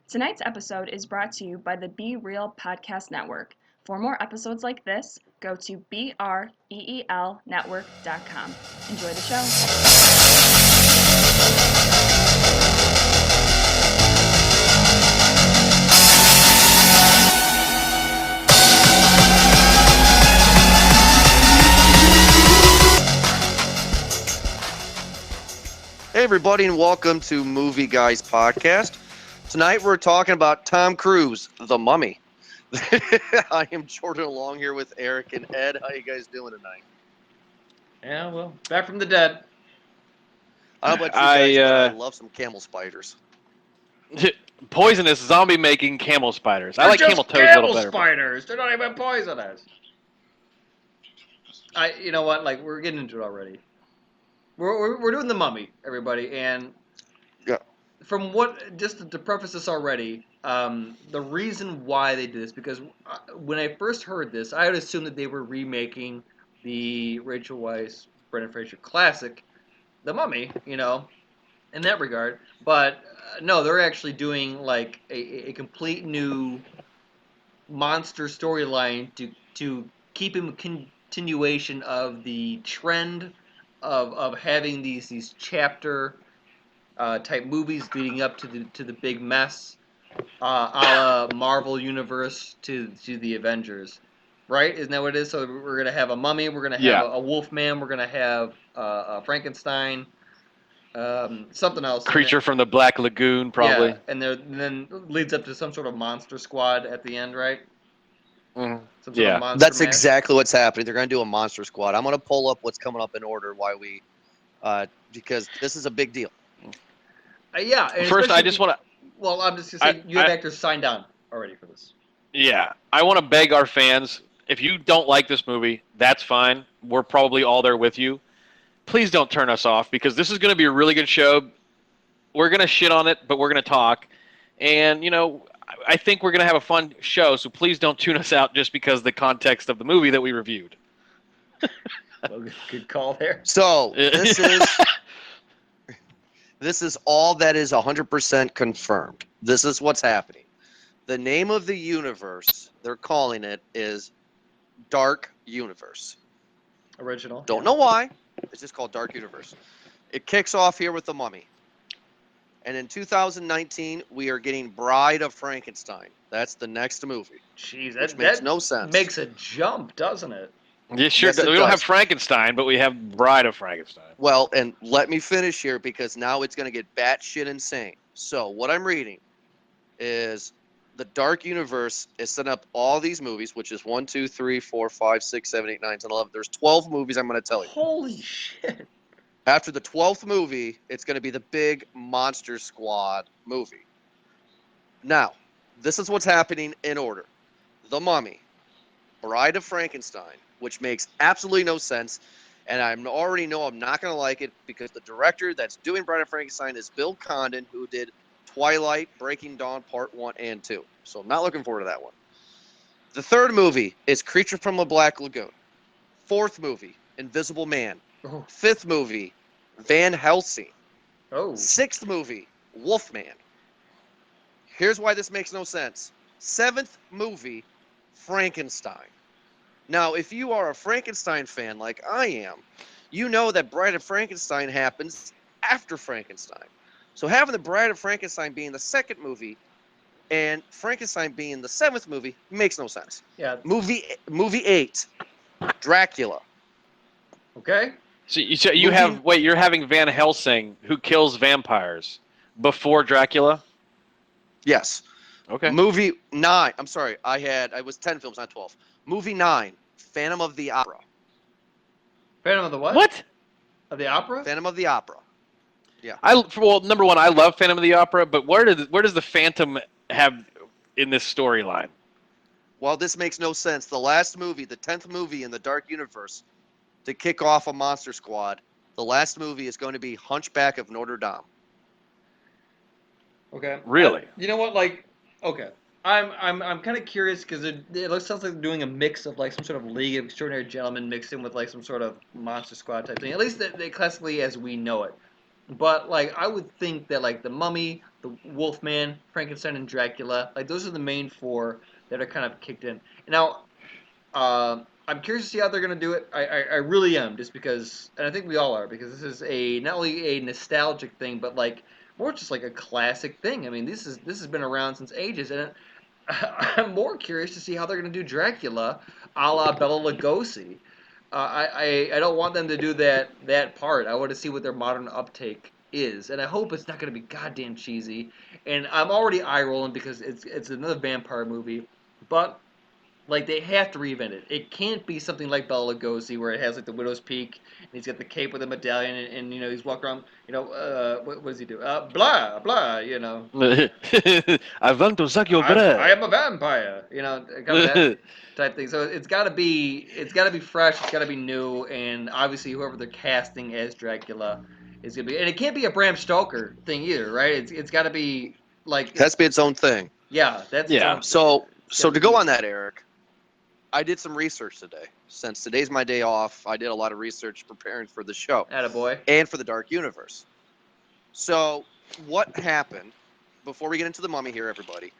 Tonight's episode is brought to you by the Be Real Podcast Network. For more episodes like this, go to BREELnetwork.com. Enjoy the show. Hey, everybody, and welcome to Movie Guys Podcast. Tonight we're talking about Tom Cruise, The Mummy. I am Jordan along here with Eric and Ed. How you guys doing tonight? Yeah, well, back from the dead. I don't know about you guys, but I love some camel spiders. Poisonous zombie-making camel spiders. I They're like just camel toads a little better. spiders. They're not even poisonous. You know what? Like, we're getting into it already. We're doing the Mummy, everybody, and Yeah. from what, just to preface this already, the reason why they did this, because when I first heard this, I would assume that they were remaking the Rachel Weisz, Brendan Fraser classic, The Mummy, in that regard. But no, they're actually doing like a complete new monster storyline to keep in continuation of the trend of having these chapter type movies leading up to the big mess, a la Marvel Universe to the Avengers, right? Isn't that what it is? So we're gonna have a mummy, we're gonna have a Wolfman, we're gonna have a Frankenstein, something else. Creature from the Black Lagoon, probably. Yeah, and then leads up to some sort of monster squad at the end, right? Mhm. Some sort Yeah. of monster That's mash. exactly what's happening. They're going to do a Monster Squad. I'm going to pull up what's coming up in order because this is a big deal. Yeah. And First, I especially just want to. Well, I'm just gonna say you have actors signed on already for this. Yeah, I want to beg our fans. If you don't like this movie, that's fine. We're probably all there with you. Please don't turn us off because this is going to be a really good show. We're going to shit on it, but we're going to talk. And, I think we're going to have a fun show, so please don't tune us out just because of the context of the movie that we reviewed. Well, good call there. So this is all that is 100% confirmed. This is what's happening. The name of the universe, they're calling it, is Dark Universe. Original. Don't know why. It's just called Dark Universe. It kicks off here with The Mummy. And in 2019, we are getting Bride of Frankenstein. That's the next movie. Jeez, Which makes no sense. Makes a jump, doesn't it? Yeah, sure. Yes, it We don't have does. Frankenstein, but we have Bride of Frankenstein. Well, and let me finish here because now it's going to get batshit insane. So what I'm reading is the Dark Universe is setting up all these movies, which is 1, 2, 3, 4, 5, 6, 7, 8, 9, 10, 11. There's 12 movies I'm going to tell you. Holy shit. After the 12th movie, it's going to be the big Monster Squad movie. Now, this is what's happening in order. The Mummy, Bride of Frankenstein, which makes absolutely no sense, and I already know I'm not going to like it because the director that's doing Bride of Frankenstein is Bill Condon, who did Twilight, Breaking Dawn Part 1 and 2. So I'm not looking forward to that one. The third movie is Creature from the Black Lagoon. Fourth movie, Invisible Man. Oh. Fifth movie, Van Helsing. Oh. Sixth movie, Wolfman. Here's why this makes no sense. Seventh movie, Frankenstein. Now, if you are a Frankenstein fan like I am, you know that Bride of Frankenstein happens after Frankenstein. So having the Bride of Frankenstein being the second movie and Frankenstein being the seventh movie makes no sense. Yeah. Movie 8, Dracula. Okay. So you have you're having Van Helsing who kills vampires before Dracula? Yes. Okay. Movie 9. I'm sorry. I was 10 films, not 12. Movie 9, Phantom of the Opera. Phantom of the what? What? Of the opera? Phantom of the Opera. Well, number one, I love Phantom of the Opera, but where does the Phantom have in this storyline? Well, this makes no sense. The last movie, the 10th movie in the Dark Universe, to kick off a Monster Squad, the last movie is going to be Hunchback of Notre Dame. Okay. Really? You know what? Like, okay. I'm kind of curious because it sounds like they're doing a mix of like some sort of League of Extraordinary Gentlemen mixed in with like some sort of Monster Squad type thing. At least they classically as we know it. But like I would think that like the Mummy, the Wolfman, Frankenstein, and Dracula, like those are the main four that are kind of kicked in. Now, I'm curious to see how they're gonna do it. I really am, just because, and I think we all are, because this is a not only a nostalgic thing, but like more just like a classic thing. I mean, this has been around since ages, and I'm more curious to see how they're gonna do Dracula, a la Bela Lugosi. I don't want them to do that part. I want to see what their modern uptake is, and I hope it's not going to be goddamn cheesy. And I'm already eye rolling because it's another vampire movie, but like they have to reinvent it. It can't be something like Bela Lugosi where it has like the widow's peak and he's got the cape with the medallion and you know he's walking around. You know, what does he do? Blah blah. You know, I want to suck your I breath. am a vampire. You know, kind of that type thing. So it's got to be fresh. It's got to be new, and obviously whoever they're casting as Dracula is gonna be, and it can't be a Bram Stoker thing either, right? It's got to be It like has to be its own thing. yeah, that's its Yeah. own. So, It's so gotta to be go on decent. that, Eric, I did some research today. Since today's my day off, I did a lot of research preparing for the show Attaboy. and for the Dark Universe. So, what happened before we get into the Mummy here, everybody,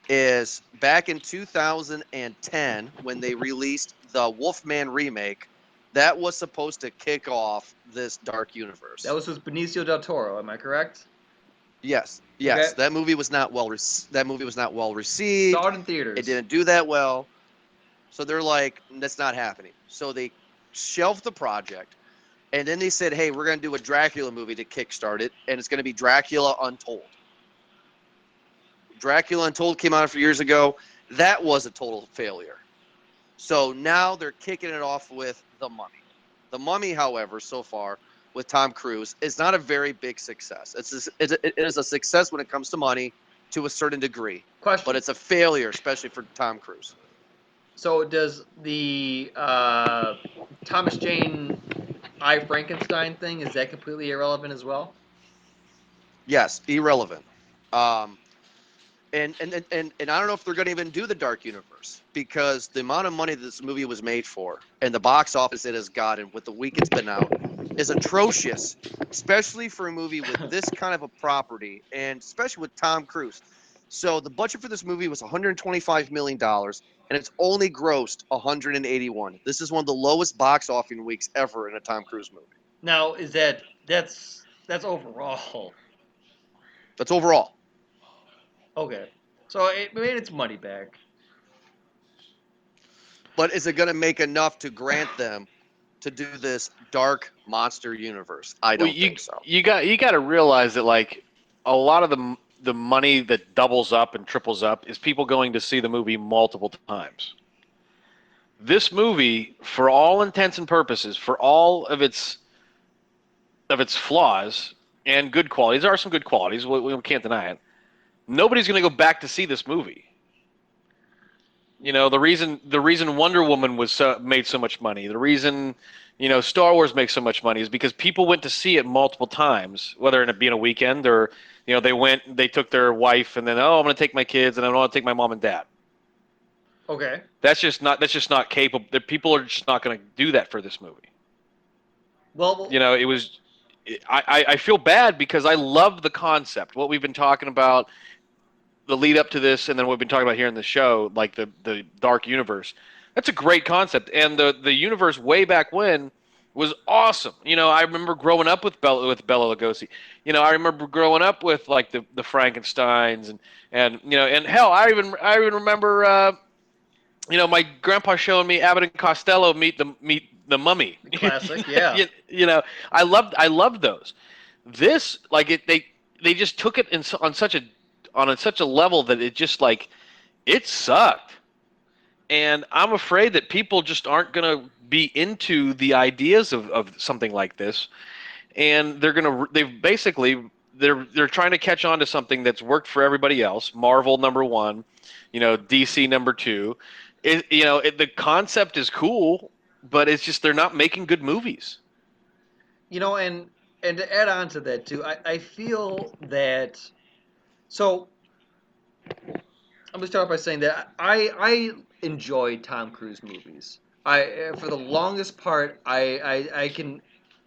is back in 2010 when they released the Wolfman remake, that was supposed to kick off this Dark That Universe. was with Benicio del Toro. Am I correct? Yes, Okay. yes, that movie was not that movie was not well Saw received. it in It theaters. didn't do that well. So they're like, that's not happening. So they shelved the project. And then they said, hey, we're going to do a Dracula movie to kickstart it. And it's going to be Dracula Untold. Dracula Untold came out a few years ago. That was a total failure. So now they're kicking it off with The Mummy. The Mummy, however, so far with Tom Cruise is not a very big success. It is a success when it comes to money to a certain degree, but Question. it's a failure, especially for Tom Cruise. So does the Thomas Jane I Frankenstein thing, is that completely irrelevant as well? Yes, irrelevant. Um, and I don't know if they're going to even do the Dark Universe because the amount of money that this movie was made for and the box office it has gotten with the week it's been out is atrocious, especially for a movie with this kind of a property and especially with Tom Cruise. So the budget for this movie was $125 million dollars, and it's only grossed 181. This is one of the lowest box office weeks ever in a Tom Cruise movie. Now, that's overall. That's overall. Okay. So it made its money back. But is it going to make enough to grant them to do this dark monster universe? I Well, don't think so. you got to realize that like a lot of the money that doubles up and triples up is people going to see the movie multiple times. This movie, for all intents and purposes, for all of its flaws and good qualities, there are some good qualities. We can't deny it. Nobody's going to go back to see this movie. You know, the reason Wonder Woman made so much money, the reason Star Wars makes so much money is because people went to see it multiple times, whether it be in a weekend or they took their wife and then I'm going to take my kids and I want to take my mom and dad. Okay. That's just not capable. The people are just not going to do that for this movie. Well, It was. I feel bad because I love the concept. What we've been talking about, the lead up to this, and then what we've been talking about here in the show, like the Dark Universe. That's a great concept, and the universe way back when was awesome. I remember growing up with Bela Lugosi. I remember growing up with like the Frankenstein's and hell, I even remember my grandpa showing me Abbott and Costello meet the mummy. classic, yeah. I loved those. This like it they just took it on such a level that it just like it sucked. And I'm afraid that people just aren't going to be into the ideas of something like this, and they're trying to catch on to something that's worked for everybody else. Marvel number one, DC number two. The concept is cool, but it's just they're not making good movies. And to add on to that too, I feel that so I'm gonna start by saying that I enjoy Tom Cruise movies. I for the longest part I can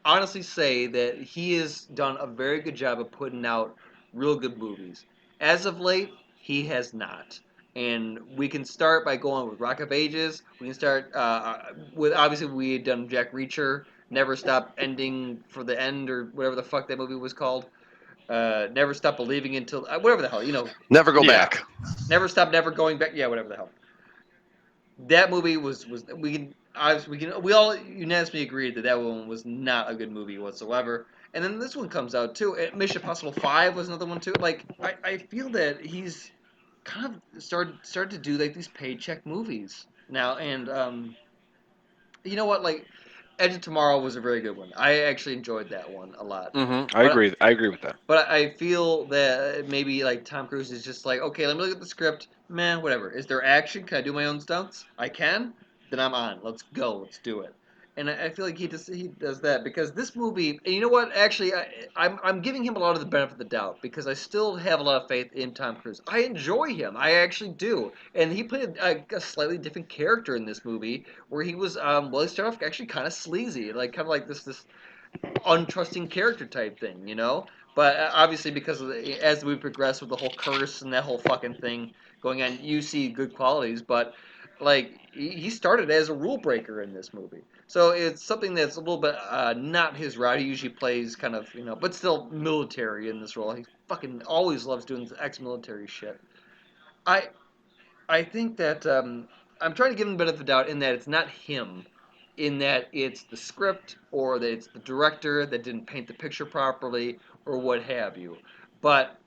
honestly say that he has done a very good job of putting out real good movies. As of late, he has not. And we can start by going with Rock of Ages. We can start with, obviously, we had done Jack Reacher, Never Stop Ending for the End, or whatever the fuck that movie was called. Never Stop Believing Until, whatever the hell, Never go Yeah. back. Never Stop Never Going Back. Yeah, whatever the hell. That movie was we all unanimously agreed that that one was not a good movie whatsoever. And then this one comes out too. Mission Impossible 5 was another one too. Like I feel that he's kind of started to do like these paycheck movies now. And you know what? Like Edge of Tomorrow was a very good one. I actually enjoyed that one a lot. Mm-hmm. I But agree. I agree with that. but I feel that maybe like Tom Cruise is just like, okay, let me look at the script. Man, whatever. Is there action? Can I do my own stunts? I can. Then I'm on. Let's go. Let's do it. And I feel like he does that because this movie. And you know what? Actually, I'm giving him a lot of the benefit of the doubt because I still have a lot of faith in Tom Cruise. I enjoy him. I actually do. And he played a slightly different character in this movie where he was well, he started off actually kind of sleazy, like kind of like this untrusting character type thing, you know. But obviously, because of as we progress with the whole curse and that whole fucking thing going on, you see good qualities. But like he started as a rule breaker in this movie, so it's something that's a little bit not his route. He usually plays kind of but still military in this role. He fucking always loves doing this ex-military shit. I I think that I'm trying to give him the benefit of the doubt in that it's not him, in that it's the script or that it's the director that didn't paint the picture properly or what have you. But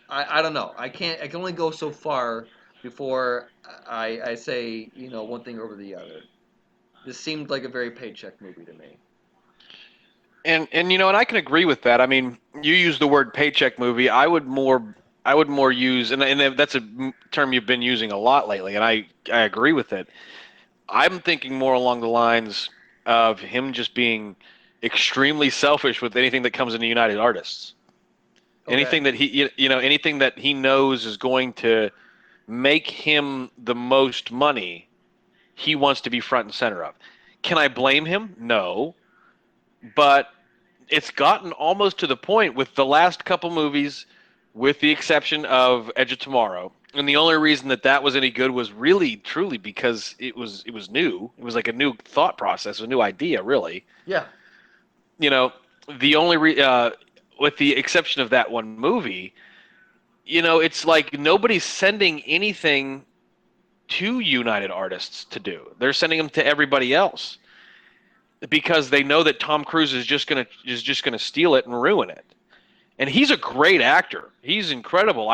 I don't know. I can only go so far before I say one thing over the other. This seemed like a very paycheck movie to me. And and I can agree with that. I mean, you use the word paycheck movie. I would more use, and that's a term you've been using a lot lately, and I agree with it. I'm thinking more along the lines of him just being extremely selfish with anything that comes into United Artists. Okay. Anything that anything that he knows is going to make him the most money, he wants to be front and center of. Can I blame him? No, but it's gotten almost to the point with the last couple movies, with the exception of Edge of Tomorrow. And the only reason that that was any good was really, truly because it was new. It was like a new thought process, a new idea, really. Yeah. You know, the only with the exception of that one movie, it's like nobody's sending anything to United Artists to do. They're sending them to everybody else because they know that Tom Cruise is just gonna steal it and ruin it. And he's a great actor. He's incredible.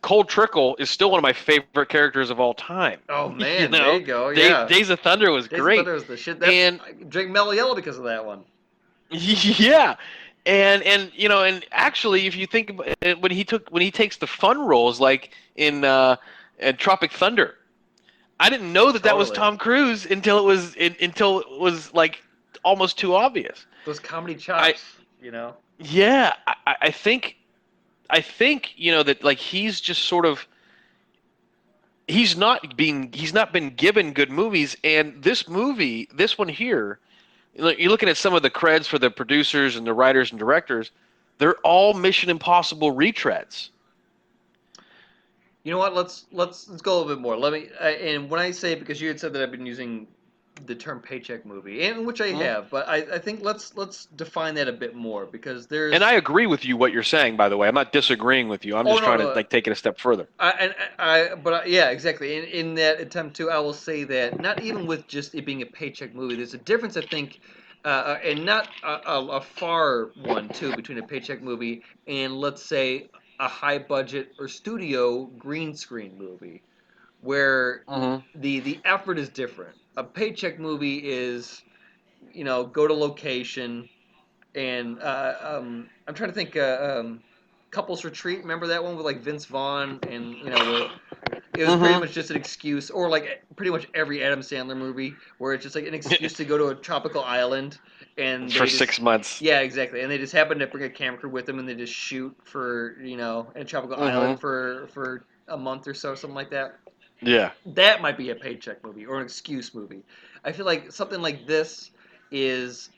Cold Trickle is still one of my favorite characters of all time. Oh You man, there know, you go. Yeah. Days of Thunder was Days of great, Thunder was the shit. That's and I drink Mellow Yellow because of that one. yeah, and actually, if you think about it, when he takes the fun roles, like in Tropic Thunder, I didn't know that was Totally. Tom Cruise until it was like almost too obvious. Those comedy I chops. Yeah, I think that like he's just sort of he's not been given good movies, and this one here, you're looking at some of the creds for the producers and the writers and directors, they're all Mission Impossible retreads. You know what? Let's go a little bit more. Let me. And when I say, because you had said that I've been using the term paycheck movie, and which I Mhm. have, but I think let's define that a bit more because there's. And I agree with you what you're saying, by the way. I'm not disagreeing with you. I'm Oh just no trying to no. like take it a step further. Yeah, exactly. In that attempt too, I will say that not even with just it being a paycheck movie, there's a difference, I think, and not a far one too between a paycheck movie and let's say a high budget or studio green screen movie, where Hmm. the effort is different. A paycheck movie is go to location and I'm trying to think. Couples Retreat. Remember that one with like Vince Vaughn and where it was pretty Hmm. much just an excuse, or like pretty much every Adam Sandler movie where it's just like an excuse to go to a tropical island, and For they just 6 months. yeah, exactly, and they just happen to bring a camera crew with them, and they just shoot for in a tropical Hmm. island for a month or so, something like that. Yeah. That might be a paycheck movie or an excuse movie. I feel like something like this is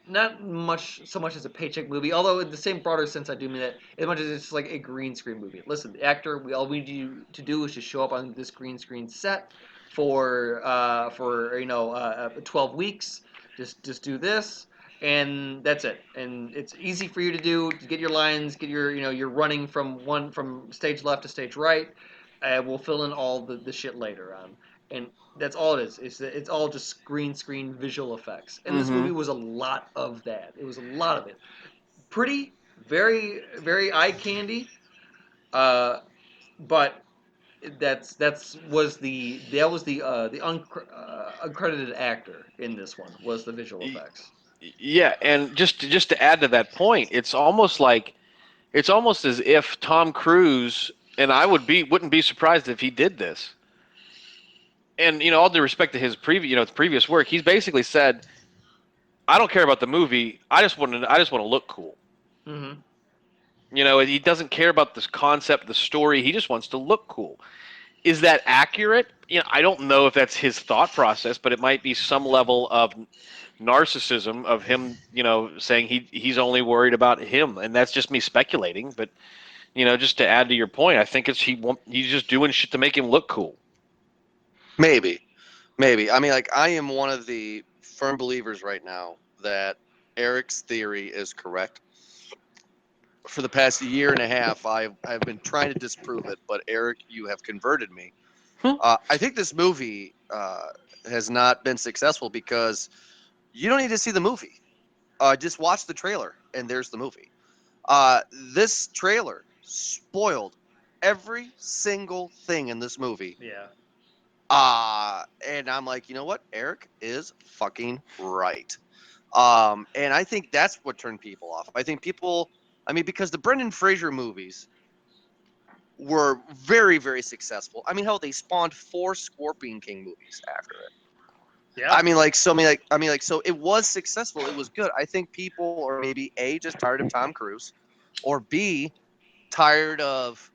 not much so much as a paycheck movie, although in the same broader sense I do mean that as much as it's like a green screen movie. Listen, the actor, all we need you to do is just show up on this green screen set for 12 weeks. Just do this, and that's it. And it's easy for you to do. To get your lines, get your you're running from stage left to stage right. We'll fill in all the shit later on. And that's all it is. It's all just green screen visual effects. And this movie was a lot of that. It was a lot of it. Pretty, very, very eye candy. But the uncredited actor in this one was the visual effects. Yeah, and just to add to that point, it's almost as if Tom Cruise, and wouldn't be surprised if he did this. And all due respect to his previous work, he's basically said, "I don't care about the movie. I just want to look cool." Mm-hmm. He doesn't care about this concept, the story. He just wants to look cool. Is that accurate? I don't know if that's his thought process, but it might be some level of narcissism of him, saying he's only worried about him, and that's just me speculating. But just to add to your point, I think he's just doing shit to make him look cool. Maybe. I mean, like, I am one of the firm believers right now that Eric's theory is correct. For the past year and a half, I've been trying to disprove it, but Eric, you have converted me. I think this movie has not been successful because you don't need to see the movie. Just watch the trailer, and there's the movie. This trailer spoiled every single thing in this movie. Yeah. And I'm like, you know what? Eric is fucking right. And I think that's what turned people off. I think because the Brendan Fraser movies were very, very successful. I mean, hell, they spawned 4 Scorpion King movies after it. Yeah. So it was successful. It was good. I think people are maybe A, just tired of Tom Cruise, or B, tired of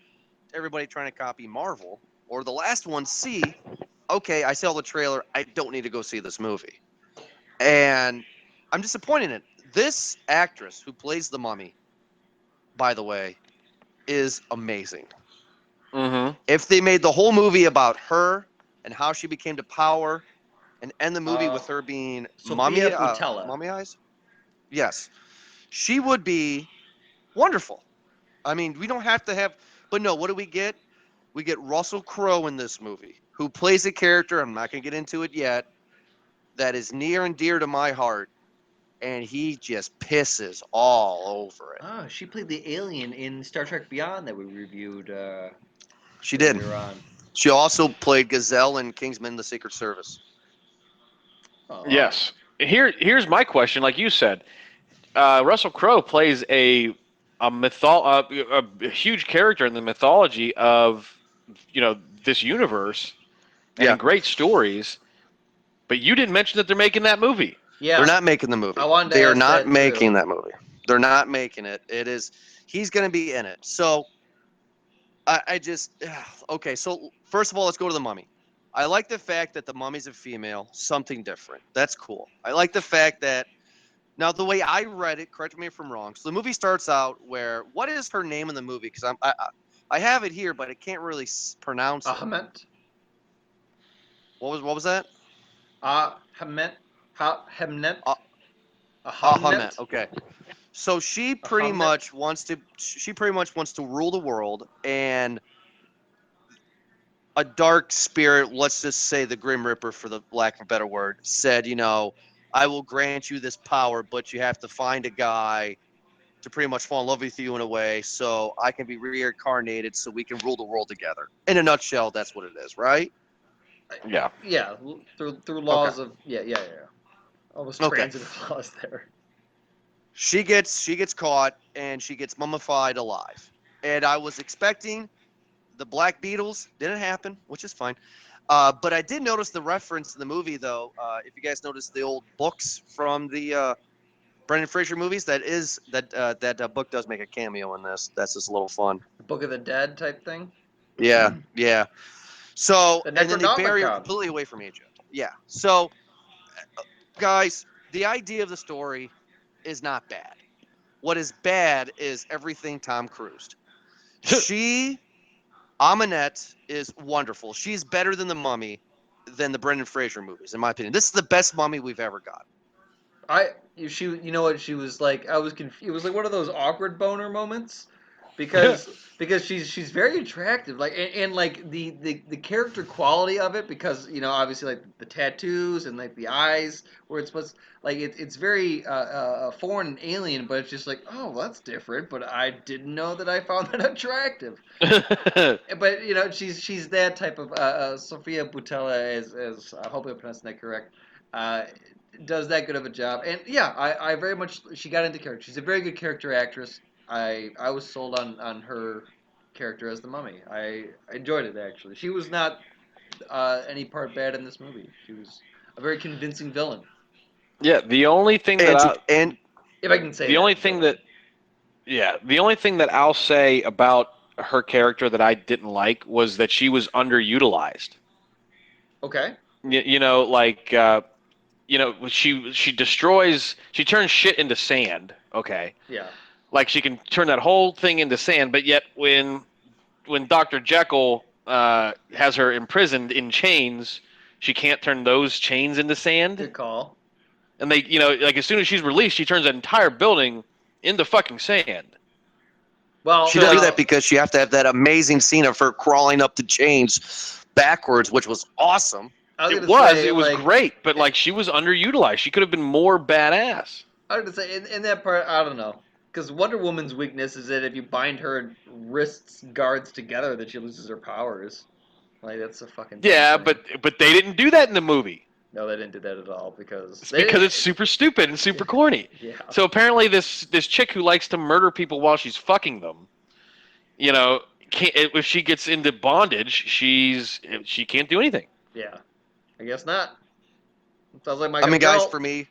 everybody trying to copy Marvel, or the last one, C, okay, I saw the trailer. I don't need to go see this movie. And I'm disappointed in it. This actress who plays the Mummy, by the way, is amazing. Mm-hmm. If they made the whole movie about her and how she became to power, and end the movie with her being Sophia Boutella. mummified, yes, she would be wonderful. I mean, we don't have to have, but no, what do we get? We get Russell Crowe in this movie, who plays a character, I'm not going to get into it yet, that is near and dear to my heart, and he just pisses all over it. Oh, she played the alien in Star Trek Beyond that we reviewed. She did. Earlier on. She also played Gazelle in Kingsman: The Secret Service. Oh. Yes. Here's my question. Like you said, Russell Crowe plays a huge character in the mythology of this universe, and great stories. But you didn't mention that they're making that movie. Yeah. They're not making the movie. They are not making that movie. They're not making it. He's going to be in it. So okay. So first of all, let's go to the Mummy. I like the fact that the Mummy's a female, something different. That's cool. I like the fact that, now the way I read it, correct me if I'm wrong. So the movie starts out what is her name in the movie? Because I have it here, but I can't really pronounce it. Ahmet. What was that? Ahmet. Ahmet. Okay. So she pretty much wants to rule the world, and a dark spirit, let's just say the Grim Reaper, for the lack of a better word, said, I will grant you this power, but you have to find a guy to pretty much fall in love with you in a way, so I can be reincarnated, so we can rule the world together. In a nutshell, that's what it is, right? Yeah. Yeah. Through laws of almost transitive laws there. She gets caught, and she gets mummified alive. And I was expecting the Black Beatles. Didn't happen, which is fine. But I did notice the reference in the movie, though. If you guys noticed the old books from the Brendan Fraser movies, that book does make a cameo in this. That's just a little fun. The Book of the Dead type thing. Yeah. So, The and then they bury her Necronomicon. completely away from Egypt. Yeah. So, guys, the idea of the story is not bad. What is bad is everything Tom Cruise. She, Amonette, is wonderful. She's better than the Mummy, than the Brendan Fraser movies, in my opinion. This is the best Mummy we've ever got. You know what she was like? I was confused. It was like one of those awkward boner moments, because she's very attractive. Like and like the character quality of it, because obviously like the tattoos and like the eyes where it's supposed, like it's very foreign and alien, but it's just like, oh, well, that's different. But I didn't know that I found that attractive. But she's that type of Sophia Boutella, as I hope I'm pronouncing that correct. Uh, does that good of a job, and yeah, I very much, she got into character. She's a very good character actress. I was sold on her character as the Mummy. I enjoyed it actually. She was not any part bad in this movie. She was a very convincing villain, Yeah, the only thing that And if I can say the that. only thing that the only thing that I'll say about her character that I didn't like was that she was underutilized. Okay. Like she destroys, she turns shit into sand. Okay, Yeah. like she can turn that whole thing into sand, but yet when Dr. Jekyll has her imprisoned in chains, she can't turn those chains into sand. Good call. And they, like as soon as she's released, she turns that entire building into fucking sand. Well, she does do that because you have to have that amazing scene of her crawling up the chains backwards, which was awesome. It was great, but like she was underutilized. She could have been more badass. I was gonna say in that part, I don't know, because Wonder Woman's weakness is that if you bind her wrists guards together, that she loses her powers. Like that's a fucking Yeah, thing. but they didn't do that in the movie. No, they didn't do that at all because it's super stupid and super corny. Yeah. So apparently this chick who likes to murder people while she's fucking them, if she gets into bondage, she can't do anything. Yeah, I guess not. Sounds like guys, for me,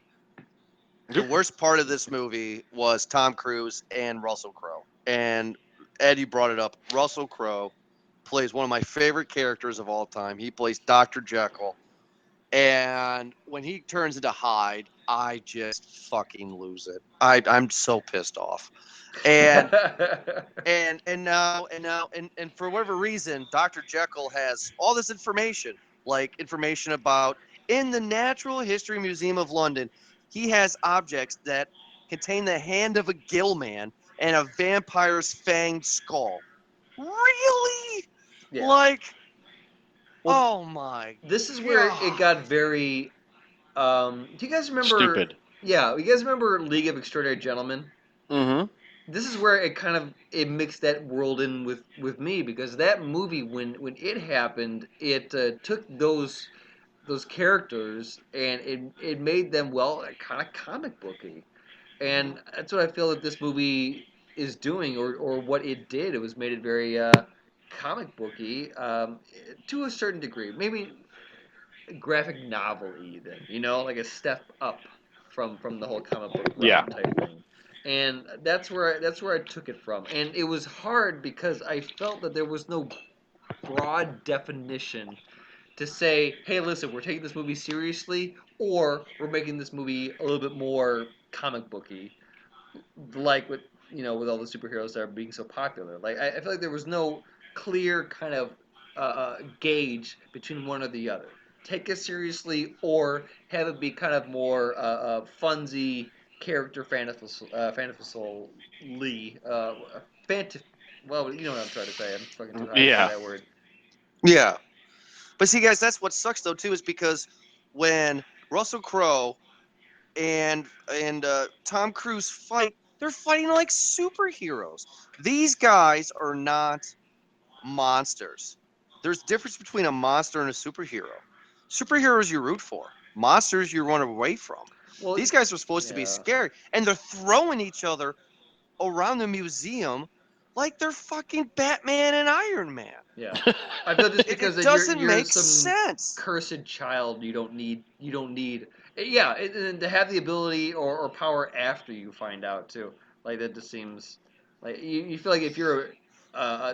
the worst part of this movie was Tom Cruise and Russell Crowe. And Ed, you brought it up. Russell Crowe plays one of my favorite characters of all time. He plays Dr. Jekyll. And when he turns into Hyde, I just fucking lose it. I'm so pissed off. And now for whatever reason, Dr. Jekyll has all this information, like information about in the Natural History Museum of London, he has objects that contain the hand of a gill man and a vampire's fanged skull. Really? Yeah. Like, well, oh my! This is where it got very. Do you guys remember? Stupid. Yeah, you guys remember League of Extraordinary Gentlemen? Mm-hmm. This is where it mixed that world in with me, because that movie, when it happened, it took those characters and it made them, well, kind of comic booky, and that's what I feel that this movie is doing, or what it did. It was made it very comic booky, to a certain degree, maybe graphic novel even, like a step up from the whole comic book realm type thing. And that's where I took it from. And it was hard because I felt that there was no broad definition to say, hey, listen, we're taking this movie seriously, or we're making this movie a little bit more comic booky, like with all the superheroes that are being so popular. Like I feel like there was no clear kind of gauge between one or the other. Take it seriously, or have it be kind of more funsy character fantasy, well, you know what I'm trying to say. I'm fucking too high to say that word. Yeah. But see, guys, that's what sucks, though, too, is because when Russell Crowe and Tom Cruise fight, they're fighting like superheroes. These guys are not monsters. There's a difference between a monster and a superhero. Superheroes you root for. Monsters you run away from. Well, these guys are supposed to be scary. And they're throwing each other around the museum like they're fucking Batman and Iron Man. Yeah, I feel just because it doesn't make sense. Cursed child, you don't need. Yeah, and to have the ability or power after you find out too, like that just seems like you feel like if you're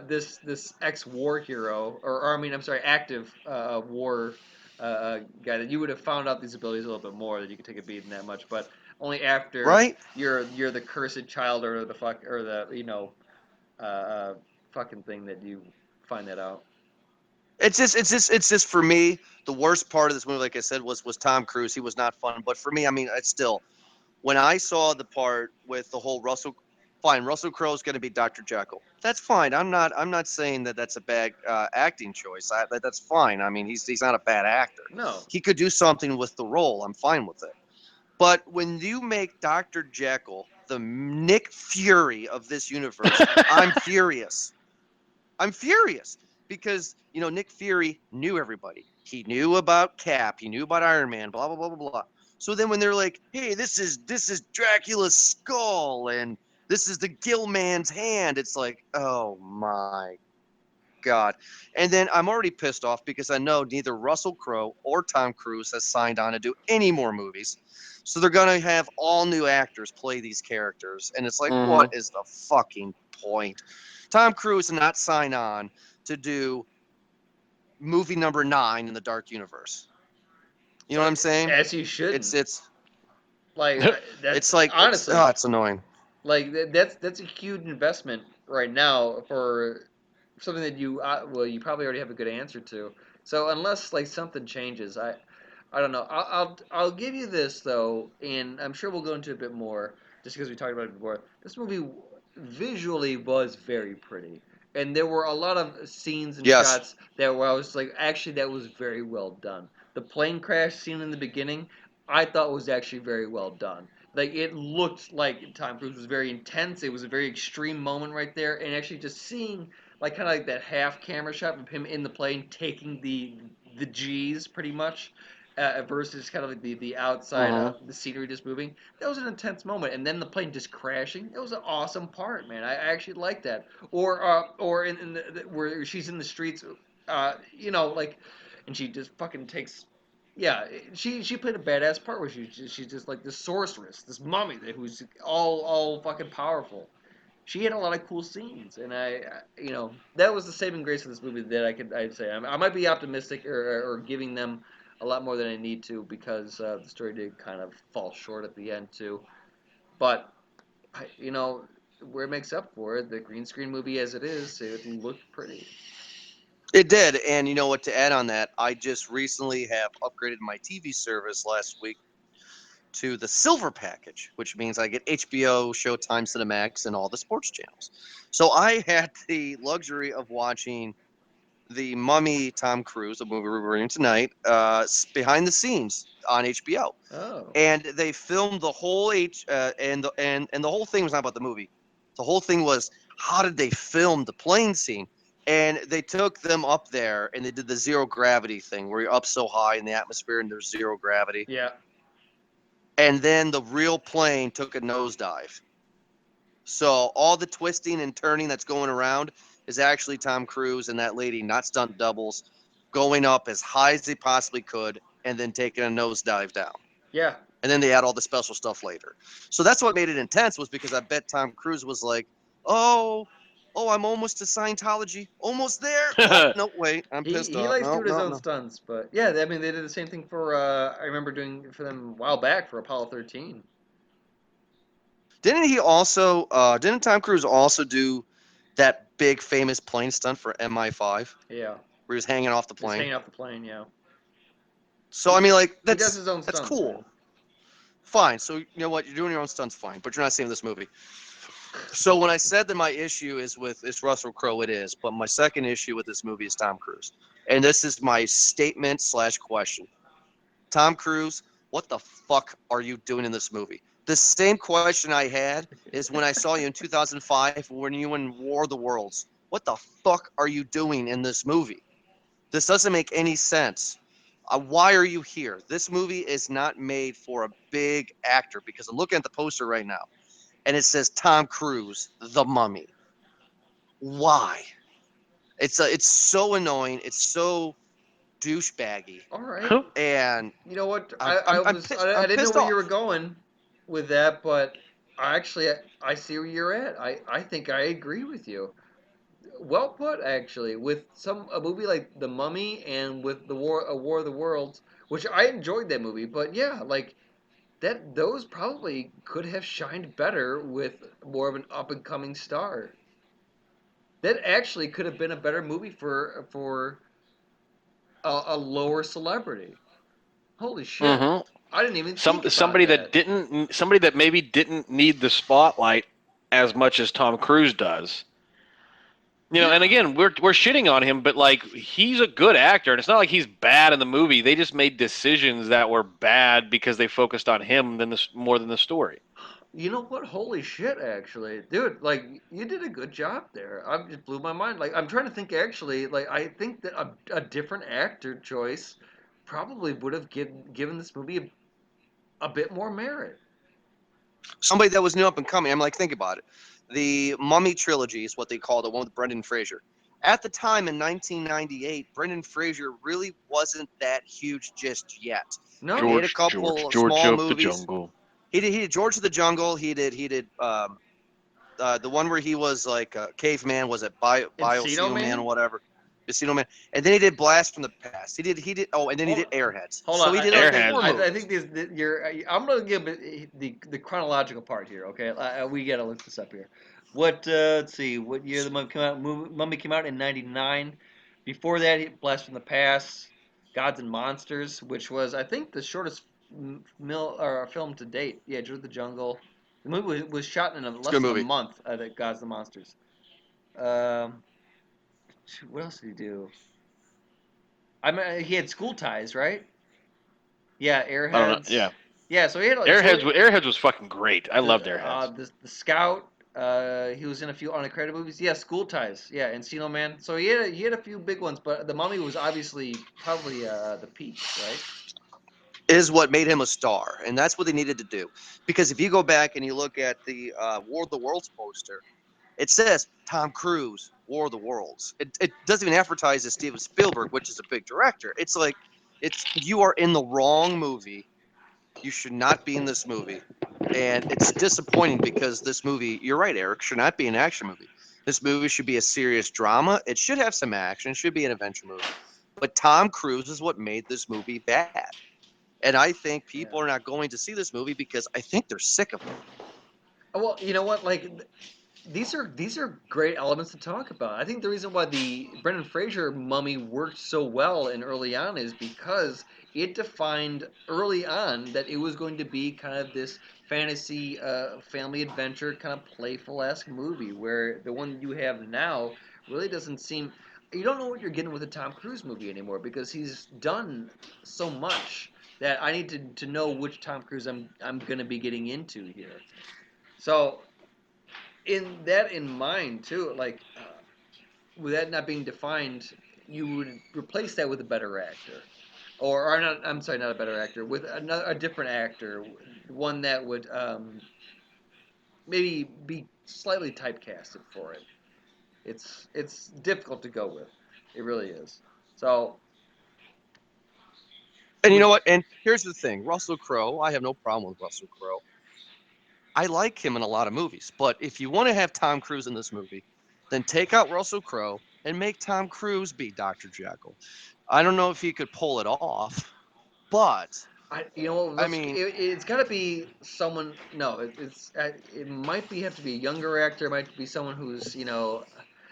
this ex-war hero, or I mean, I'm sorry, active war guy that you would have found out these abilities a little bit more, that you could take a beating that much, but only after Right? you're the cursed child or the fuck or the fucking thing that you find that out. It's just for me. The worst part of this movie, like I said, was Tom Cruise. He was not fun, but for me, I mean, it's still when I saw the part with the whole Russell Crowe's going to be Dr. Jekyll. That's fine. I'm not saying that that's a bad acting choice. That's fine. I mean, he's not a bad actor. No. He could do something with the role. I'm fine with it. But when you make Dr. Jekyll the Nick Fury of this universe, I'm furious. I'm furious because Nick Fury knew everybody. He knew about Cap. He knew about Iron Man. Blah blah blah blah blah. So then when they're like, "Hey, this is Dracula's skull and this is the Gill Man's hand," it's like, oh my god. And then I'm already pissed off because I know neither Russell Crowe or Tom Cruise has signed on to do any more movies. So they're gonna have all new actors play these characters, and it's like, what is the fucking point? Tom Cruise did not sign on to do movie number 9 in the Dark Universe. You know what I'm saying? As he shouldn't. It's like that's it's like honestly it's annoying. like that's a huge investment right now for something that you you probably already have a good answer to. So unless like something changes, I don't know. I'll give you this though, and I'm sure we'll go into a bit more just because we talked about it before. This movie visually was very pretty, and there were a lot of scenes and Yes. shots that where I was like, actually, that was very well done. The plane crash scene in the beginning, I thought was actually very well done. Like it looked like Tom Cruise was very intense. It was a very extreme moment right there, and actually just seeing like kind of like that half camera shot of him in the plane taking the G's pretty much. Versus kind of like the outside, the scenery just moving. That was an intense moment, and then the plane just crashing. It was an awesome part, man. I actually like that. Or in where she's in the streets, like, and she just fucking takes. Yeah, she played a badass part where she's just like this sorceress, this mummy who's all fucking powerful. She had a lot of cool scenes, and that was the saving grace of this movie that I'd say I might be optimistic or giving them a lot more than I need to because the story did kind of fall short at the end too. But where it makes up for it, the green screen movie as it is, it looked pretty. It did, and you know what? To add on that, I just recently have upgraded my TV service last week to the Silver package, which means I get HBO, Showtime, Cinemax, and all the sports channels. So I had the luxury of watching the Mummy Tom Cruise, the movie we're reviewing tonight, behind the scenes on HBO. Oh. And they filmed the whole and the whole thing was not about the movie. The whole thing was how did they film the plane scene? And they took them up there and they did the zero gravity thing where you're up so high in the atmosphere and there's zero gravity. Yeah. And then the real plane took a nosedive. So all the twisting and turning that's going around is actually Tom Cruise and that lady, not stunt doubles, going up as high as they possibly could and then taking a nosedive down. Yeah. And then they add all the special stuff later. So that's what made it intense was because I bet Tom Cruise was like, oh, I'm almost to Scientology. Almost there. Oh, no, wait. I'm pissed He off. likes No, doing his no, own no. stunts, but yeah, I mean they did the same thing for I remember doing for them a while back for Apollo 13. Didn't Tom Cruise also do that big famous plane stunt for MI5 Yeah. where he was hanging off the Just plane? hanging off the plane, yeah. So I mean, like He does his own that's stunts. cool. Man. Fine. So you know what? You're doing your own stunts, fine. But you're not seeing this movie. So when I said that my issue is with Russell Crowe, it is. But my second issue with this movie is Tom Cruise, and this is my statement / question. Tom Cruise, what the fuck are you doing in this movie? The same question I had is when I saw you in 2005 when you were in War of the Worlds. What the fuck are you doing in this movie? This doesn't make any sense. Why are you here? This movie is not made for a big actor because I'm looking at the poster right now and it says Tom Cruise, the Mummy. Why? It's so annoying. It's so douchebaggy. All right. And You know what? I'm I didn't know pissed where off. you were going with that, but I see where you're at. I think I agree with you. well put actually. With a movie like The Mummy and with A War of the Worlds, which I enjoyed that movie, but yeah, like those probably could have shined better with more of an up and coming star. That actually could have been a better movie for a lower celebrity. Holy shit! Mm-hmm. I didn't even think about Somebody that maybe didn't need the spotlight as much as Tom Cruise does. And Yeah. again, we're shitting on him, but like he's a good actor, and it's not like he's bad in the movie. They just made decisions that were bad because they focused on him more than the story. You know what? Holy shit, actually. Dude, like, you did a good job there. I just blew my mind. Like, I'm trying to think, actually, like, I think that a different actor choice probably would have given this movie a bit more merit. Somebody that was new up and coming. I'm like, think about it. The Mummy trilogy is what they call the one with Brendan Fraser. At the time in 1998, Brendan Fraser really wasn't that huge just yet. He No. made a couple of George small of the movies. Jungle. He did George of the Jungle. He did the one where he was like a caveman. Was it Encino Biocino Man Man? or whatever? Encino Man. And then he did Blast from the Past. He did. Oh, and then he Hold did on. Airheads. Hold So on. he did like Airheads. four I movies. think I'm going to give the chronological part here, okay? We got to look this up here. Let's see, what year the Mummy came out? Mummy came out in 99. Before that, Blast from the Past, Gods and Monsters, which was, I think, the shortest film to date. Yeah, George of the Jungle. The movie was shot in It's a less good than a movie. month, Gods and Monsters. Um, what else did he do? I mean, he had School Ties, right? Yeah, I don't know. Airheads. Yeah, Yeah, so he had Airheads was fucking great. I loved Airheads. the Scout. He was in a few unaccredited movies. Yeah, School Ties. Yeah, Encino Man. So he had a few big ones, but The Mummy was obviously probably the peak, right? Is what made him a star, and that's what they needed to do. Because if you go back and you look at the War of the Worlds poster, it says Tom Cruise, War of the Worlds. It doesn't even advertise as Steven Spielberg, which is a big director. It's like, you are in the wrong movie. You should not be in this movie, and it's disappointing because this movie, you're right, Eric, should not be an action movie. This movie should be a serious drama. It should have some action. It should be an adventure movie. But Tom Cruise is what made this movie bad. And I think Yeah. people are not going to see this movie because I think they're sick of it. Well, you know what? Like these are great elements to talk about. I think the reason why the Brendan Fraser Mummy worked so well and early on is because it defined early on that it was going to be kind of this fantasy family adventure kind of playful esque movie. Where the one you have now really doesn't seem. You don't know what you're getting with a Tom Cruise movie anymore because he's done so much that I need to know which Tom Cruise I'm going to be getting into here. So in mind too, like with that not being defined, you would replace that with a better actor, or not. I'm sorry, not a better actor, with a different actor, one that would maybe be slightly typecasted for it. It's difficult to go with. It really is. So And you with know what? And here's the thing, Russell Crowe, I have no problem with Russell Crowe. I like him in a lot of movies, but if you want to have Tom Cruise in this movie, then take out Russell Crowe and make Tom Cruise be Dr. Jekyll. I don't know if he could pull it off, but you know, I mean, it's got to be someone. No, it might be have to be a younger actor. It might be someone who's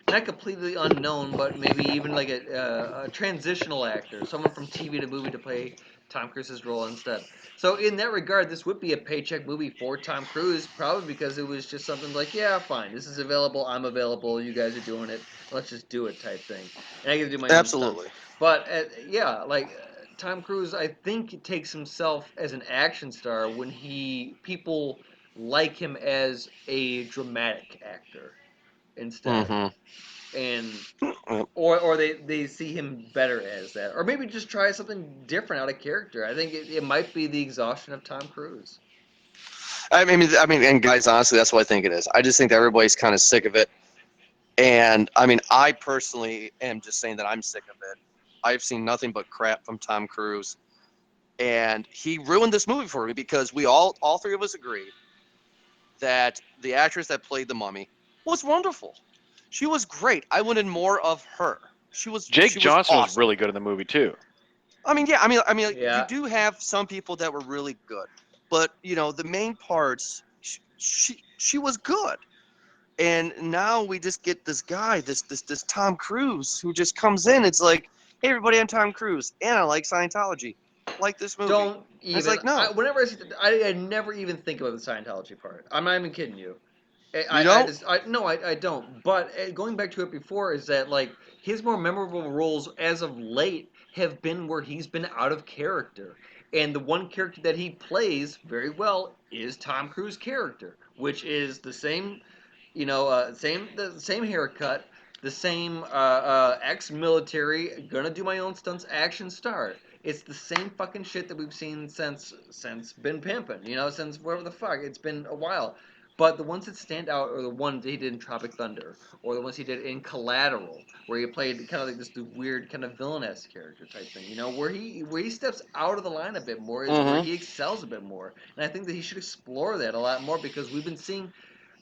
not completely unknown, but maybe even like a transitional actor, someone from TV to movie to play Tom Cruise's role instead. So in that regard, this would be a paycheck movie for Tom Cruise, probably because it was just something like, yeah, fine, this is available, I'm available, you guys are doing it, let's just do it type thing, and I get to do my own stunts. absolutely. But yeah, like Tom Cruise, I think takes himself as an action star when people like him as a dramatic actor instead, Mm-hmm. and or they see him better as that, or maybe just try something different out of character. I think it might be the exhaustion of Tom Cruise. And guys, honestly, that's what I think it is. I just think that everybody's kind of sick of it. And I mean, I personally am just saying that I'm sick of it. I've seen nothing but crap from Tom Cruise, and he ruined this movie for me because we all three of us agreed that the actress that played the Mummy was wonderful. She was great. I wanted more of her. Jake She was Johnson was awesome. really good in the movie too. I mean, yeah. I mean, like, you Yeah. do have some people that were really good, but the main parts, she was good. And now we just get this guy, this Tom Cruise, who just comes in. It's like, hey, everybody, I'm Tom Cruise, and I like Scientology, like this movie. Don't And it's even. like, no, Whenever I never even think about the Scientology part. I'm not even kidding you. you don't. No, I don't. But going back to it before is that like his more memorable roles as of late have been where he's been out of character, and the one character that he plays very well is Tom Cruise character, which is the same, the same haircut, the same ex-military, gonna do my own stunts action star. It's the same fucking shit that we've seen since been pimping, since whatever the fuck. It's been a while. But the ones that stand out are the ones he did in Tropic Thunder, or the ones he did in Collateral, where he played kind of like this weird kind of villainous character type thing. Where he steps out of the line a bit more is where he excels a bit more. And I think that he should explore that a lot more because we've been seeing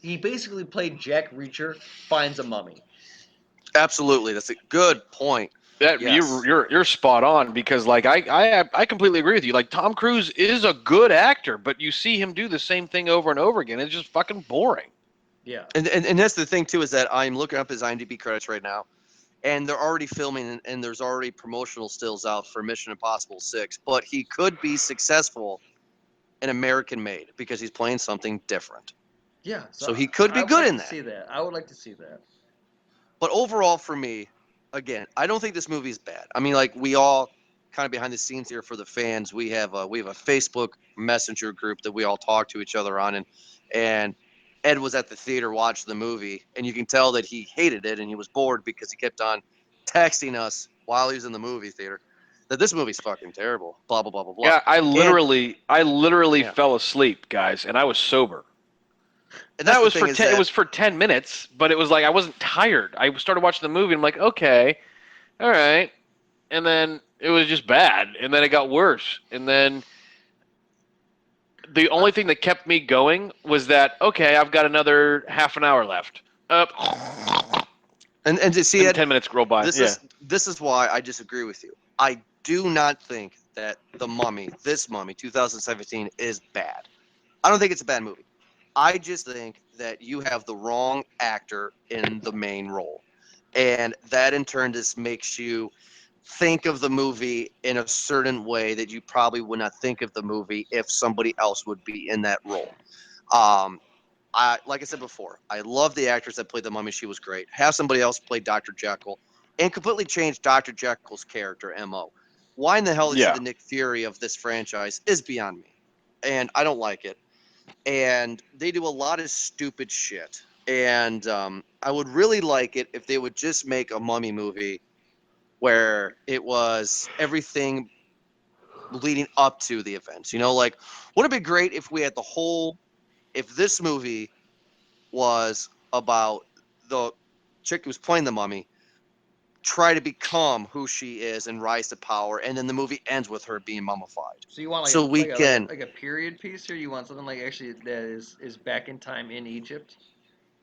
he basically played Jack Reacher finds a mummy. Absolutely, that's a good point. That Yes. you're spot on because like I completely agree with you. Like Tom Cruise is a good actor, but you see him do the same thing over and over again. It's just fucking boring. Yeah. And that's the thing too, is that I'm looking up his IMDb credits right now, and they're already filming, and there's already promotional stills out for Mission Impossible 6. But he could be successful in American Made because he's playing something different. Yeah. So he could be I would good like in to that. see that. I would like to see that. But overall, for me, again, I don't think this movie is bad. I mean, like, we all kind of behind the scenes here for the fans. We have a Facebook Messenger group that we all talk to each other on, and Ed was at the theater watching the movie, and you can tell that he hated it and he was bored because he kept on texting us while he was in the movie theater that this movie's fucking terrible. Blah blah blah blah blah. Yeah, I literally Yeah. fell asleep, guys, and I was sober. And that's That the was thing for is 10 it that was for 10 minutes, but it was like I wasn't tired. I started watching the movie and I'm like, "Okay. All right." And then it was just bad, and then it got worse. And then the only thing that kept me going was that okay, I've got another half an hour left. and to see And Ed, 10 minutes roll by. this Yeah. is why I disagree with you. I do not think that this Mummy 2017 is bad. I don't think it's a bad movie. I just think that you have the wrong actor in the main role. And that in turn just makes you think of the movie in a certain way that you probably would not think of the movie if somebody else would be in that role. Um, like I said before, I love the actress that played the Mummy. She was great. Have somebody else play Dr. Jekyll and completely change Dr. Jekyll's character MO. Why in the hell is he Yeah. the Nick Fury of this franchise is beyond me, and I don't like it. And they do a lot of stupid shit. And I would really like it if they would just make a Mummy movie where it was everything leading up to the events. Like, would it be great if we had if this movie was about the chick who's playing the mummy try to become who she is and rise to power, and then the movie ends with her being mummified. So you want like So we can, like a period piece here? You want something like actually that is back in time in Egypt?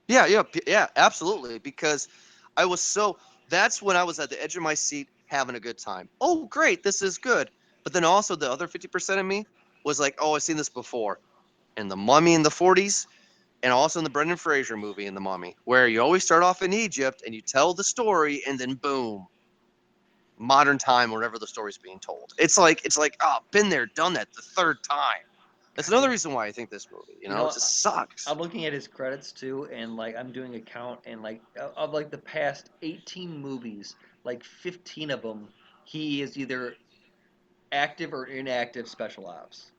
yeah, absolutely. Because I was that's when I was at the edge of my seat having a good time. Oh, great, this is good. But then also the other 50% of me was like, oh, I've seen this before. And the Mummy in the 40s, and also in the Brendan Fraser movie in The Mummy, where you always start off in Egypt and you tell the story, and then boom, modern time, wherever the story's being told. It's like, oh, been there, done that the third time. That's another reason why I think this movie, You know, it just sucks. I'm looking at his credits too, and like I'm doing a count, and like of like the past 18 movies, like 15 of them, he is either active or inactive special ops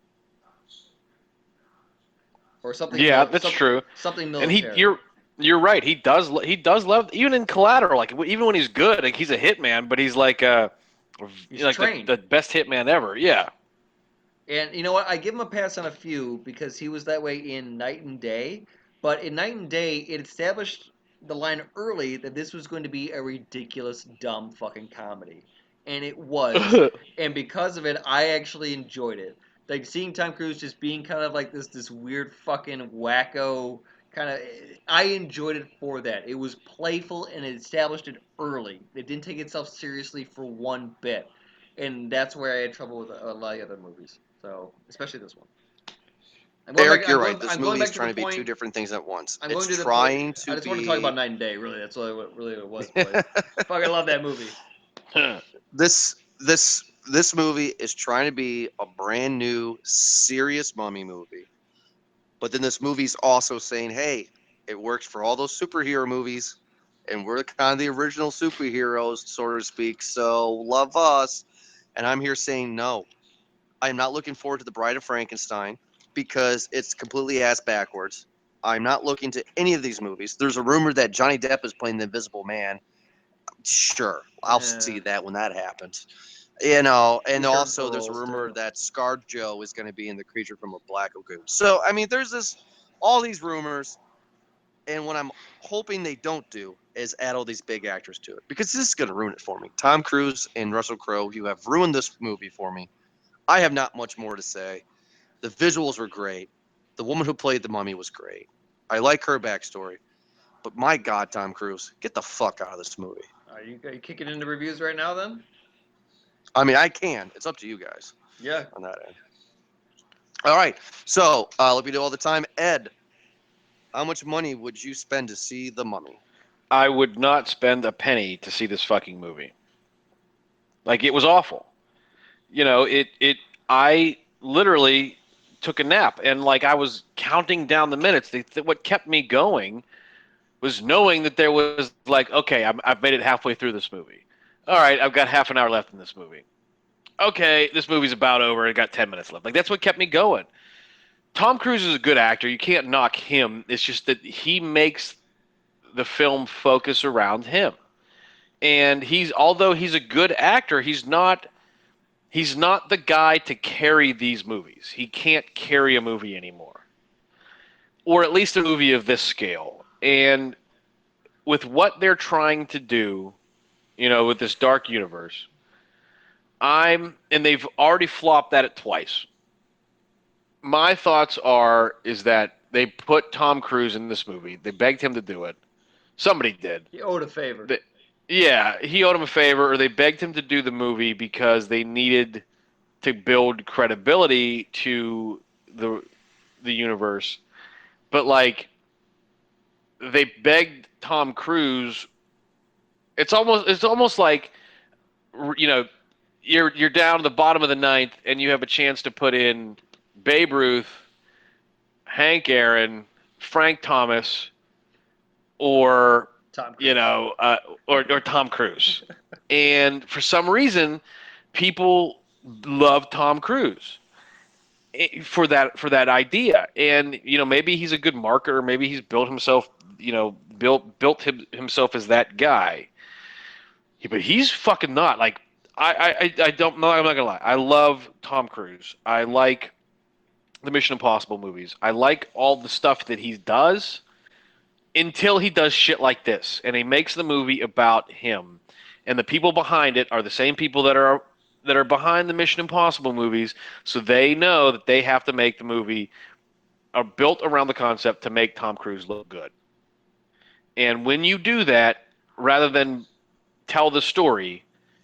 or something. Yeah, that's true. Something And military. you're right. He does love even in Collateral. Like even when he's good, like he's a hitman, but he's like He's like trained. the best hitman ever. Yeah. And you know what? I give him a pass on a few because he was that way in Night and Day. But in Night and Day, it established the line early that this was going to be a ridiculous, dumb fucking comedy. And it was. And because of it, I actually enjoyed it. Like seeing Tom Cruise just being kind of like this weird fucking wacko kind of, I enjoyed it for that. It was playful and it established it early. It didn't take itself seriously for one bit, and that's where I had trouble with a lot of other movies. So especially this one. Eric, you're right. This I'm going movie is back to the trying to be two point. different things at once. I'm It's going to the point. trying I to just want to talk about be Night and Day. Really, that's really what it was, boys. Fucking love that movie. this this movie is trying to be a brand new serious mummy movie. But then this movie's also saying, hey, it works for all those superhero movies, and we're kind of the original superheroes, so to speak. So love us. And I'm here saying no. I'm not looking forward to the Bride of Frankenstein because it's completely ass backwards. I'm not looking to any of these movies. There's a rumor that Johnny Depp is playing the Invisible Man. Sure, I'll see that when that happens. And He's also for there's a roles, rumor too. that ScarJo is going to be in the Creature from a Black Lagoon. So I mean, there's all these rumors, and what I'm hoping they don't do is add all these big actors to it because this is going to ruin it for me. Tom Cruise and Russell Crowe, you have ruined this movie for me. I have not much more to say. The visuals were great. The woman who played the mummy was great. I like her backstory. But my God, Tom Cruise, get the fuck out of this movie. Are you kicking into reviews right now then? I mean, I can. It's up to you guys Yeah. on that end. All right. So, like we do all the time, Ed, how much money would you spend to see The Mummy? I would not spend a penny to see this fucking movie. Like, it was awful. I literally took a nap, and like I was counting down the minutes. What kept me going was knowing that there was like, okay, I've made it halfway through this movie. All right, I've got half an hour left in this movie. Okay, this movie's about over. I got 10 minutes left. Like, that's what kept me going. Tom Cruise is a good actor. You can't knock him. It's just that he makes the film focus around him. And although he's a good actor, he's not the guy to carry these movies. He can't carry a movie anymore. Or at least a movie of this scale. And with what they're trying to do, with this dark universe, and they've already flopped at it twice. My thoughts is that they put Tom Cruise in this movie. They begged him to do it. Somebody did. He owed a favor. Yeah, he owed him a favor, or they begged him to do the movie because they needed to build credibility to the universe. But like, they begged Tom Cruise. It's almost like, you know you're down to the bottom of the ninth and you have a chance to put in Babe Ruth, Hank Aaron, Frank Thomas, or Tom Cruise. or Tom Cruise. And for some reason, people love Tom Cruise for that idea. And maybe he's a good marketer. Maybe he's built himself. Himself as that guy. Yeah, but he's fucking not. Like, I don't know. I'm not gonna lie. I love Tom Cruise. I like the Mission Impossible movies. I like all the stuff that he does until he does shit like this, and he makes the movie about him. And the people behind it are the same people that are behind the Mission Impossible movies, so they know that they have to make the movie built around the concept to make Tom Cruise look good. And when you do that, rather than tell the story,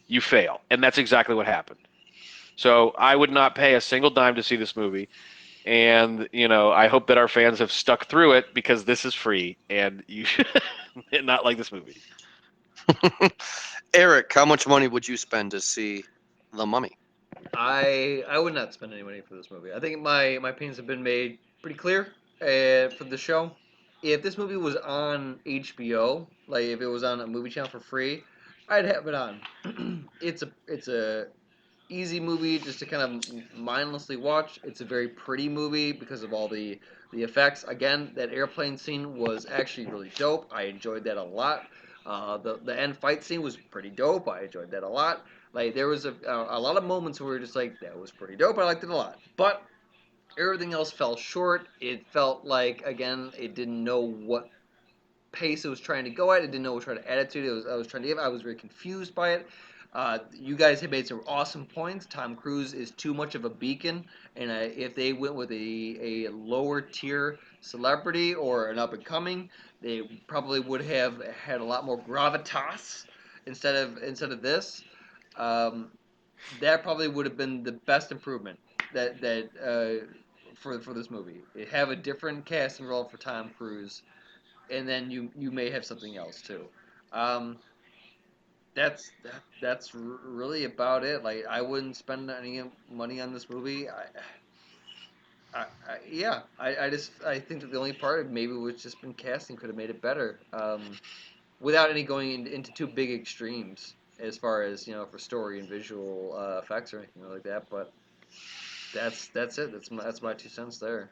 you fail. And that's exactly what happened. So I would not pay a single dime to see this movie. And, I hope that our fans have stuck through it because this is free and you should not like this movie. Eric, how much money would you spend to see The Mummy? I would not spend any money for this movie. I think my opinions have been made pretty clear for the show. If this movie was on HBO, like if it was on a movie channel for free, I'd have it on. It's a easy movie just to kind of mindlessly watch. It's a very pretty movie because of all the effects. Again, that airplane scene was actually really dope. I enjoyed that a lot. The end fight scene was pretty dope. I enjoyed that a lot. Like there was a lot of moments where we were just like that was pretty dope. I liked it a lot. But everything else fell short. It felt like again it didn't know what pace it was trying to go at. It didn't know what kind of attitude I was trying to give. I was very confused by it. You guys have made some awesome points. Tom Cruise is too much of a beacon, and if they went with a lower tier celebrity or an up and coming, they probably would have had a lot more gravitas instead of this. Um, that probably would have been the best improvement that for this movie. Have a different casting role for Tom Cruise, and then you may have something else too. Um, that's really about it. Like I wouldn't spend any money on this movie. Yeah, I think that the only part maybe was just been casting could have made it better. Without any going into too big extremes as far as for story and visual effects or anything like that. But that's it. That's my 2 cents there.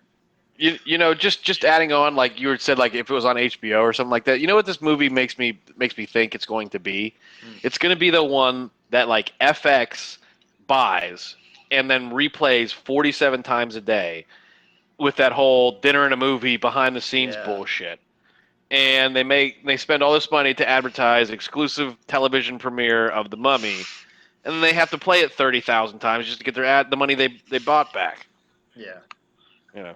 Just adding on, like you had said, like if it was on HBO or something like that. You know what this movie makes me think it's going to be? Mm. It's going to be the one that like FX buys and then replays 47 times a day with that whole dinner and a movie behind the scenes Yeah. bullshit. And they spend all this money to advertise exclusive television premiere of The Mummy, and then they have to play it 30,000 times just to get the money they bought back. Yeah. You know.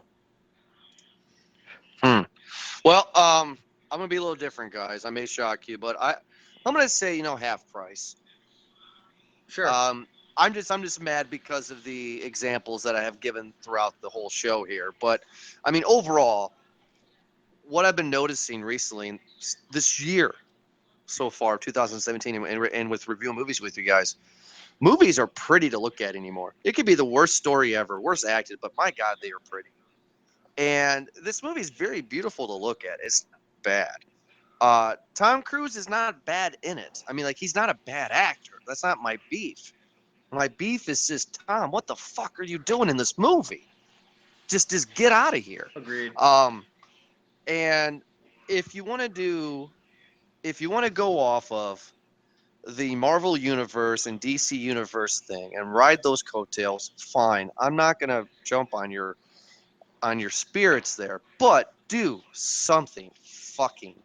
Well, I'm gonna be a little different, guys. I may shock you, but I'm gonna say half price. Sure. I'm just mad because of the examples that I have given throughout the whole show here. But I mean, overall, what I've been noticing recently this year so far, 2017, and with reviewing movies with you guys, movies are pretty to look at anymore. It could be the worst story ever, worst acted, but my God, they are pretty. And this movie is very beautiful to look at. It's not bad. Tom Cruise is not bad in it. I mean, like, he's not a bad actor. That's not my beef. My beef is just, Tom, what the fuck are you doing in this movie? Just get out of here. Agreed. And if you want to go off of the Marvel Universe and DC Universe thing and ride those coattails, fine. I'm not gonna jump on your spirits there, but do something fucking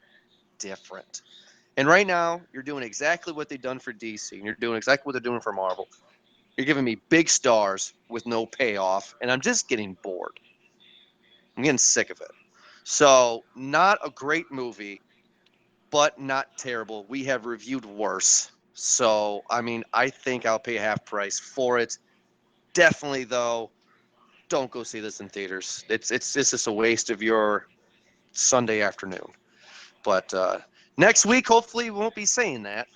different. And right now, you're doing exactly what they've done for DC, and you're doing exactly what they're doing for Marvel. You're giving me big stars with no payoff, and I'm just getting bored. I'm getting sick of it. So, not a great movie, but not terrible. We have reviewed worse. So, I mean, I think I'll pay half price for it. Definitely, though, don't go see this in theaters. It's just a waste of your Sunday afternoon. But next week, hopefully, we won't be saying that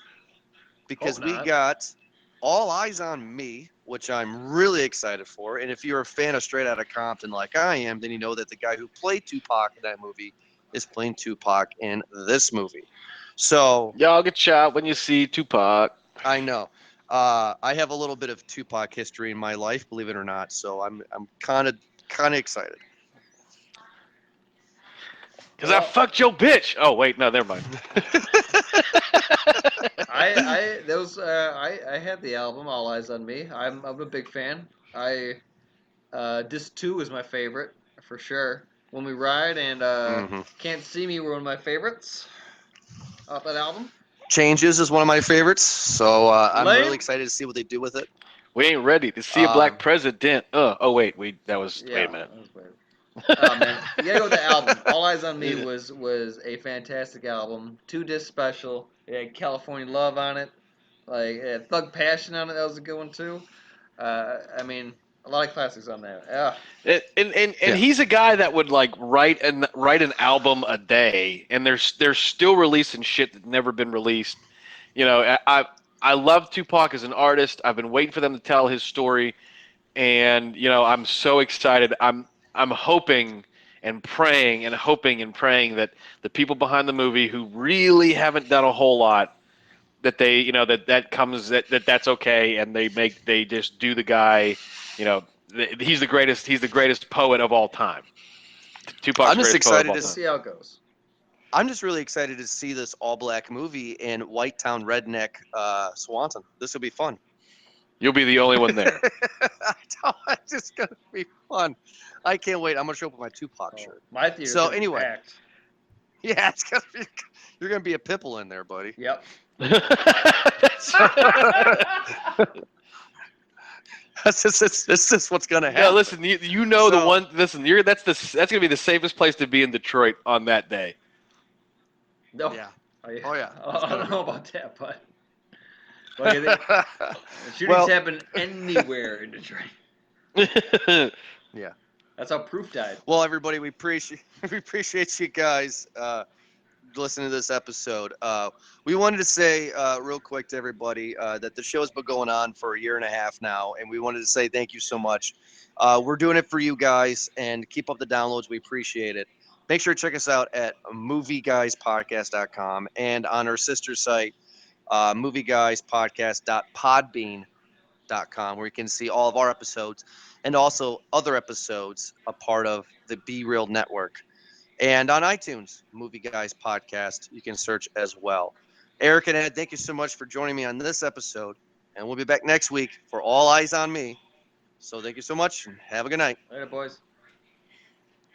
because Hope we not. got All Eyes on Me, which I'm really excited for. And if you're a fan of Straight Outta Compton like I am, then you know that the guy who played Tupac in that movie is playing Tupac in this movie. So Y'all get shot when you see Tupac. I know. I have a little bit of Tupac history in my life, believe it or not. So I'm kind of excited. Because I fucked your bitch. Oh, wait, no, never mind. I had the album All Eyes on Me. I'm a big fan. Disc 2 is my favorite for sure. When We Ride and Can't See Me were one of my favorites off that album. Changes is one of my favorites. So I'm Lame. really excited to see what they do with it. We ain't ready to see a black president. Oh, wait, wait a minute. That was weird. Oh man, you gotta go with the album. All Eyes on Me was a fantastic album. 2 disc special. It had California Love on it. Like it had Thug Passion on it. That was a good one too. I mean, a lot of classics on there. Yeah. And he's a guy that would like write an album a day, and they're still releasing shit that's never been released. You know, I love Tupac as an artist. I've been waiting for them to tell his story, and I'm so excited. I'm hoping and praying and hoping and praying that the people behind the movie who really haven't done a whole lot, that they that's okay, and they just do the guy. He's the greatest poet of all time. Tupac's I'm just greatest poet of excited all to We'll time. see how it goes. I'm just really excited to see this all black movie in White Town Redneck Swanton. This will be fun. You'll be the only one there. It's just gonna be fun. I can't wait. I'm gonna show up with my Tupac shirt. My theater's So gonna be anyway. packed. Yeah, it's gonna be. You're gonna be a pipple in there, buddy. Yep. This is what's gonna No, happen. listen, you know the So- one. Listen, that's gonna be the safest place to be in Detroit on that day. No. Yeah. Oh yeah. Oh, yeah. I don't know about that, but the shootings Well- happen anywhere in Detroit. Yeah. That's how Proof died. Well, everybody, we appreciate you guys listening to this episode. We wanted to say real quick to everybody that the show's been going on for a year and a half now, and we wanted to say thank you so much. We're doing it for you guys, and keep up the downloads. We appreciate it. Make sure to check us out at movieguyspodcast.com and on our sister site, movieguyspodcast.podbean.com, where you can see all of our episodes and also other episodes, a part of the Be Real Network. And on iTunes, Movie Guys Podcast, you can search as well. Eric and Ed, thank you so much for joining me on this episode. And we'll be back next week for All Eyes on Me. So thank you so much and have a good night. Later, boys.